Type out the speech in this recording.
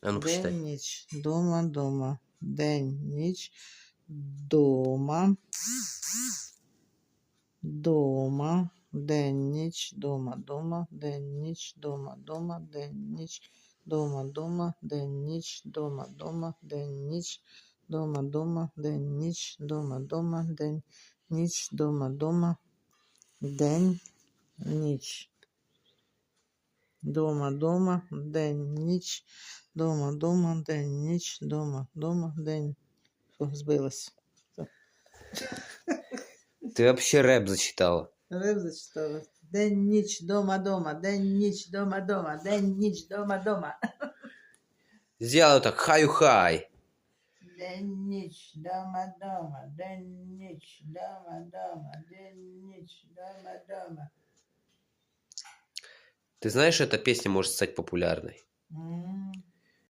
А ну почитай. День, ніч, дома, дома. День, ніч, дома. Дома. День, ніч, дома, дома. День, ніч, дома, дома. День, ніч, дома, дома. День, ніч, дома, дома. День, ніч, дома, дома. День, ніч, дома, дома. День, ніч, дома, дома. День, ніч. Дома, дома, день, ніч, дома, дома, день, ніч, дома, дома, день. Фу, збилась. Ты вообще рэп зачитала. Риб зачитала. День, ніч, дома, дома, день, ніч, дома, дома, день, ніч, дома, дома. Сделай так, хаю-хай. День, ніч, дома, дома, день, ніч, дома, дома, день, ніч, дома, дома. Ты знаешь, эта песня может стать популярной?